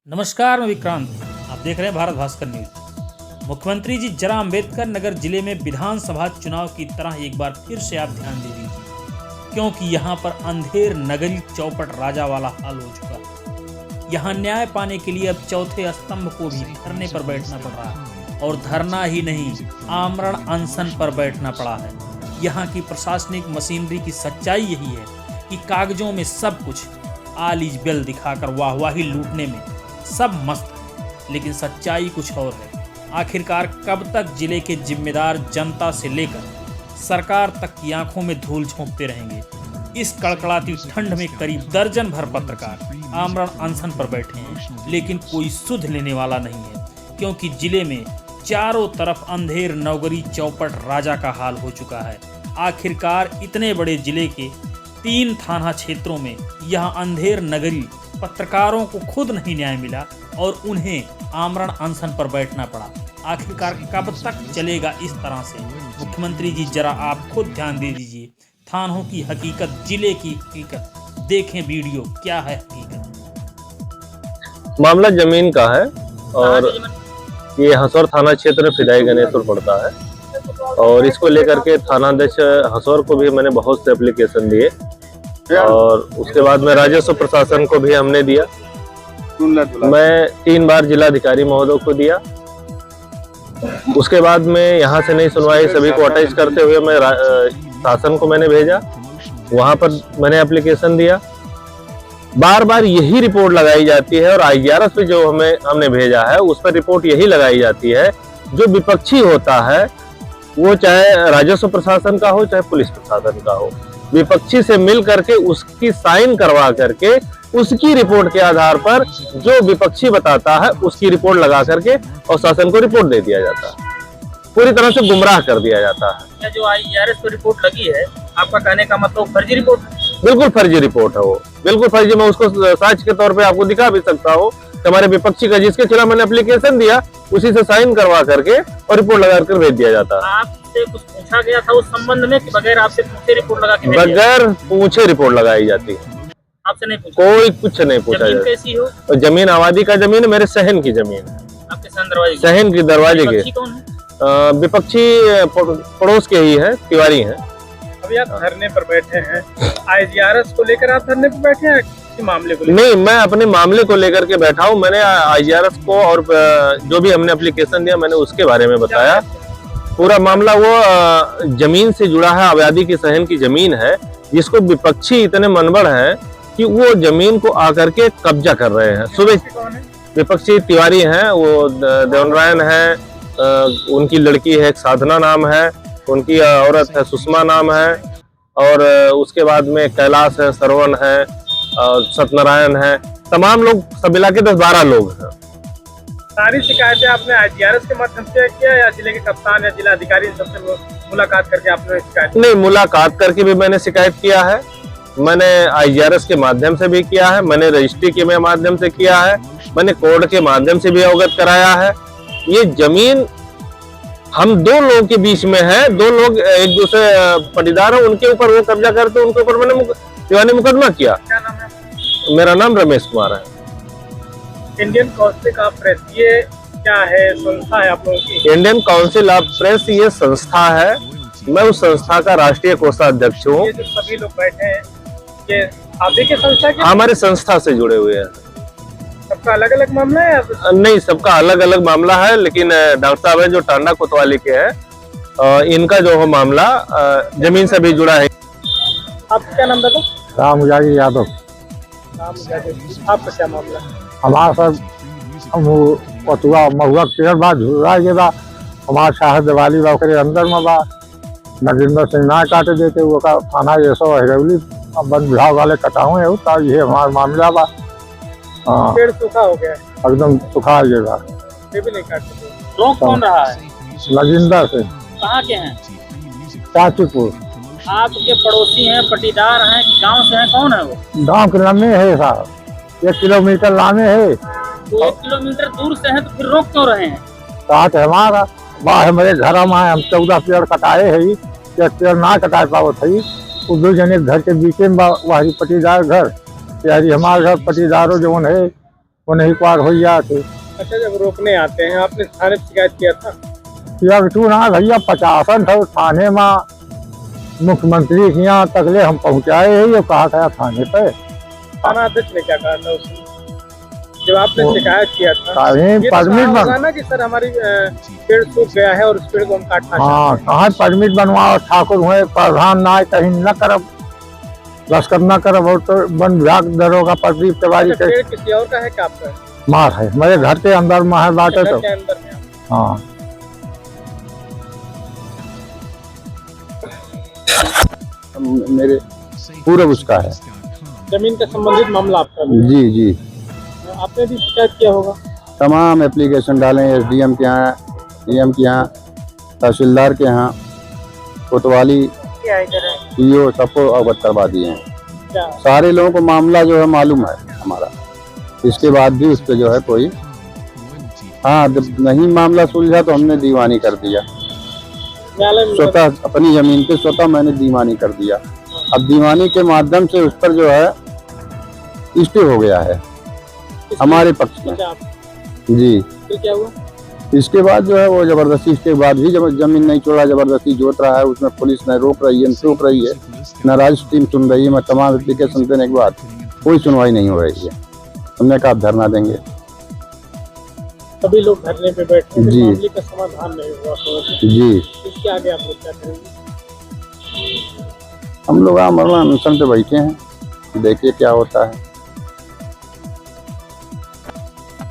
नमस्कार, मैं विक्रांत। आप देख रहे हैं भारत भास्कर न्यूज। मुख्यमंत्री जी जरा अंबेडकर नगर जिले में विधानसभा चुनाव की तरह एक बार फिर से आप ध्यान दे दीजिए, क्योंकि यहाँ पर अंधेर नगरी चौपट राजा वाला हाल हो चुका है। यहाँ न्याय पाने के लिए अब चौथे स्तंभ को भी धरने पर बैठना पड़ रहा है, और धरना ही नहीं, आमरण अनशन पर बैठना पड़ा है। यहाँ की प्रशासनिक मशीनरी की सच्चाई यही है कि कागजों में सब कुछ आल इज वेल दिखाकर वाहवाही लूटने में सब मस्त है, लेकिन सच्चाई कुछ और है। आखिरकार कब तक जिले के जिम्मेदार जनता से लेकर सरकार तक की आंखों में धूल झोंकते रहेंगे? इस कड़कड़ाती ठंड में करीब दर्जन भर पत्रकार आमरण अनशन पर बैठे हैं, लेकिन कोई सुध लेने वाला नहीं है, क्योंकि जिले में चारों तरफ अंधेर नौगरी चौपट राजा का हाल हो चुका है। आखिरकार इतने बड़े जिले के 3 थाना क्षेत्रों में यह अंधेर नगरी पत्रकारों को खुद नहीं न्याय मिला और उन्हें आमरण अनशन पर बैठना पड़ा। आखिरकार कब तक चलेगा इस तरह से? मुख्यमंत्री जी जरा आप खुद ध्यान दे दीजिए। थानों की हकीकत, जिले की हकीकत, देखें वीडियो, क्या है हकीकत। मामला जमीन का है और ये हसौर थाना क्षेत्र फिदाई गणेशपुर पड़ता है, और इसको लेकर के थानाध्यक्ष हसौर को भी मैंने बहुत से एप्लीकेशन दिए, और उसके बाद में राजस्व प्रशासन को भी हमने दिया। मैं 3 बार जिलाधिकारी महोदय को दिया। उसके बाद में यहाँ से नहीं सुनवाई, सभी को अटैच करते हुए मैं शासन को मैंने भेजा, वहां पर मैंने एप्लीकेशन दिया। बार बार यही रिपोर्ट लगाई जाती है, और IGRS पे जो हमने भेजा है उस पर रिपोर्ट यही लगाई जाती है। जो विपक्षी होता है, वो चाहे राजस्व प्रशासन का हो चाहे पुलिस प्रशासन का हो, विपक्षी से मिल करके उसकी साइन करवा करके उसकी रिपोर्ट के आधार पर जो विपक्षी बताता है उसकी रिपोर्ट लगा करके और शासन को रिपोर्ट दे दिया जाता है। पूरी तरह से गुमराह कर दिया जाता है। जो IGRS पर रिपोर्ट लगी है, आपका कहने का मतलब फर्जी रिपोर्ट? बिल्कुल फर्जी रिपोर्ट है वो, बिल्कुल फर्जी। मैं उसको साक्ष्य के तौर पे आपको दिखा भी सकता हूँ। हमारे विपक्षी का जिसके खिलाफ मैंने एप्लीकेशन दिया उसी से साइन करवा करके और रिपोर्ट लगा कर भेज दिया जाता है। आपसे कुछ पूछा गया था उस संबंध में कि बगैर आपसे पूछे रिपोर्ट लगा के? बगैर पूछे रिपोर्ट लगाई जाती है, आपसे नहीं पूछा? कोई कुछ नहीं पूछा जमीन जाता। कैसी हो? जमीन आबादी का जमीन है, मेरे सहन की जमीन है। आपके सहन दरवाजे की? सहन की दरवाजे के। विपक्षी कौन है? विपक्षी पड़ोस के ही है, तिवारी हैं। अभी आप धरने पर बैठे हैं, IGRS को लेकर आप धरने पर बैठे हैं किसी मामले को लेकर? नहीं, मैं अपने मामले को लेकर के बैठा हूँ। मैंने IGRS को और जो भी हमने एप्लीकेशन दिया मैंने उसके बारे में बताया। पूरा मामला वो जमीन से जुड़ा है, आबादी की सहन की जमीन है, जिसको विपक्षी इतने मनबड़ है कि वो जमीन को आकर के कब्जा कर रहे हैं। सुबह विपक्षी तिवारी हैं, वो देवनारायण है, उनकी लड़की है एक साधना नाम है, उनकी औरत है सुषमा नाम है, और उसके बाद में कैलाश है, सरवण है, सत्यनारायण है। तमाम लोग सब मिला के 10-12 लोग हैं। सारी शिकायतें आपने IGRS के माध्यम से किया या जिले के कप्तान या जिला अधिकारी सबसे मुलाकात करके आपने शिकायत? नहीं, मुलाकात करके भी मैंने शिकायत किया है, मैंने IGRS के माध्यम से भी किया है, मैंने रजिस्ट्री के माध्यम से किया है, मैंने कोर्ट के माध्यम से भी अवगत कराया है। ये जमीन हम 2 लोगों के बीच में है, 2 लोग एक दूसरे पटीदार हैं, उनके ऊपर वो कब्जा करते, उनके ऊपर मैंने दीवानी मुकदमा किया। क्या नाम है? मेरा नाम रमेश कुमार है। इंडियन काउंसिल ऑफ प्रेस ये क्या है, संस्था है आप लोगों की? इंडियन काउंसिल ऑफ प्रेस ये संस्था है, मैं उस संस्था का राष्ट्रीय कोषाध्यक्ष हूँ। ये जो सभी लोग बैठे हैं, ये आप ही के संस्था के? हमारे संस्था से जुड़े हुए हैं। सबका अलग अलग मामला है? नहीं, सबका अलग अलग मामला है, लेकिन डॉक्टर साहब है जो टांडा कोतवाली के हैं, इनका जो है मामला जमीन से भी जुड़ा है। आपका क्या नाम था? राम यादव। आपका क्या मामला? हमारा सब पतुआ महुआ पेड़ बा, झुरा के बा, हमारा शाह दिवाली बा ओकरे अंदर में बा। नगिंदर सिंह ना काटे देते वो का थाना ये सो हिरौली वन विभाग वाले कटाऊ है, तब ये हमारा मामला बा। हाँ, पेड़ सूखा हो गया है, एकदम सुखा गया बा। ये भी नहीं काटते? रोक कौन रहा है? नगिंदर सिंह, कहाँ के हैं? चाचीपुर। आपके पड़ोसी हैं, पटीदार हैं, गाँव से हैं? कौन है वो? गाँव के नामे है साहब, 1 किलोमीटर लामे है। तो 1 किलोमीटर दूर से हैं तो फिर रोक क्यों रहे हैं? साथ है हमारा बाहर मेरे घर में हम 14 पेड़ कटाए है, 1 पेड़ ना कटा पावत है। 2 जने घर के बीच में वही पटीदार घर, यारी हमारे घर पटीदारों जो है वो नहीं पार हो जाते। अच्छा, जब रोकने आते हैं आपने थाने में शिकायत किया था? या तू ना भैया 50 था थाने में, मुख्यमंत्री के यहाँ तकले हम पहुँचाए है, ये कहा था थाने पे। थाना अध्यक्ष ने क्या कहा था उसमें जब आपने शिकायत किया था? कहीं ये तो परमिट कहा बन होगा ना कि सर हमारी पेड़ सूख गया है और उस पेड़ को हम काटना हाँ, कहाँ परमिट बनवाओ, ठाकुर हुए प्रधान ना कहीं न करब, लश्कर न करब, और तो वन विभाग दरोगा प्रदीप तिवारी अच्छा, के पेड़ किसी और का है क्या आपका? मार है, मेरे घर के अंदर में है बाटे घर तो। के अंदर में? हाँ, मेरे पूर्व उसका है। जमीन का संबंधित मामला आपका भी है? जी जी, आपने भी शिकायत किया होगा? तमाम एप्लीकेशन डाले हैं, एसडीएम के यहाँ, डीएम के यहाँ, तहसीलदार के यहाँ, कोतवाली, पीओ, सबको अवगत करवा दिए हैं। क्या सारे लोगों को मामला जो है मालूम है हमारा, इसके बाद भी उस पर जो है कोई, हाँ, जब नहीं मामला सुलझा तो हमने दीवानी कर दिया, न्यायालय में? स्वतः अपनी जमीन पे स्वतः मैंने दीवानी कर दिया। अब दीवानी के माध्यम से उस पर जो है स्टे हो गया है हमारे पक्ष में। अच्छा, आप जी, फिर क्या हुआ? इसके बाद जो है वो जबरदस्ती, इसके बाद भी जब जमीन नहीं छोड़ा, जबरदस्ती जोत रहा है, उसमें पुलिस ने रोक रही है, न राजस्व टीम सुन रही है। मैं तमाम एप्लीकेशन देने के बाद कोई सुनवाई नहीं हो रही है। हमने कहा धरना देंगे। सभी लोग धरने पे बैठे हैं, जी। मामले का समाधान नहीं हुआ तो जी, इसके आगे आप लोग क्या करेंगे? हम लोग आमरण अनशन पे बैठे हैं, देखिए क्या होता है।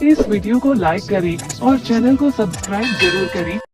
इस वीडियो को लाइक करें और चैनल को सब्सक्राइब जरूर करें।